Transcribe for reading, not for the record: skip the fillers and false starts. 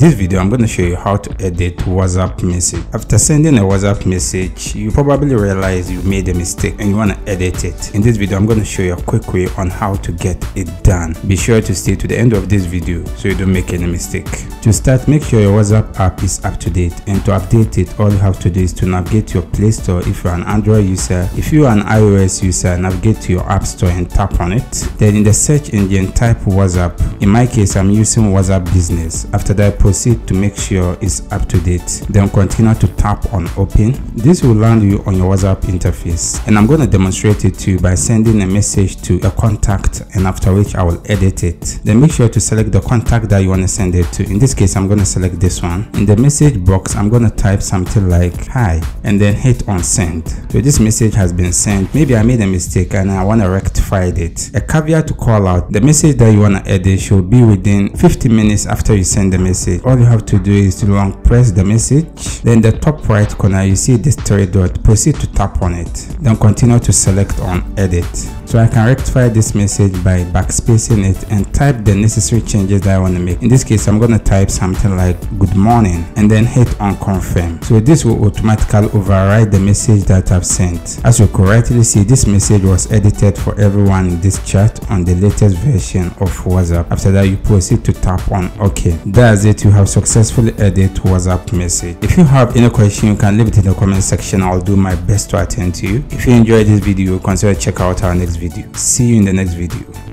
this video, I'm going to show you how to edit WhatsApp message. After sending a WhatsApp message, you probably realize you made a mistake and you want to edit it. In this video, I'm going to show you a quick way on how to get it done. Be sure to stay to the end of this video so you don't make any mistake. To start, make sure your WhatsApp app is up to date, and to update it, all you have to do is to navigate to your Play Store if you're an Android user. If you're an iOS user, navigate to your App Store and tap on it. Then in the search engine, type WhatsApp. In my case, I'm using WhatsApp Business. After that, proceed to make sure it's up to date. Then continue to tap on Open. This will land you on your WhatsApp interface, and I'm going to demonstrate it to you by sending a message to a contact, and after which I will edit it. Then make sure to select the contact that you want to send it to. In this case, I'm going to select this one. In the message box, I'm going to type something like hi and then hit on send. So this message has been sent. Maybe I made a mistake and I want to rectify it. A caveat to call out: the message that you want to edit should be within 50 minutes after you send the message. All you have to do is to long press the message. Then the top right corner, you see this three dot. Proceed to tap on it. Then continue to select on edit. So I can rectify this message by backspacing it and type the necessary changes that I want to make. In this case, I'm going to type something like good morning and then hit on confirm. So this will automatically override the message that I've sent. As you correctly see, this message was edited for everyone in this chat on the latest version of WhatsApp. After that, you proceed to tap on OK. That's it. You have successfully edited WhatsApp message. If you have any question, you can leave it in the comment section. I'll do my best to attend to you. If you enjoyed this video, consider check out our next video. See you in the next video.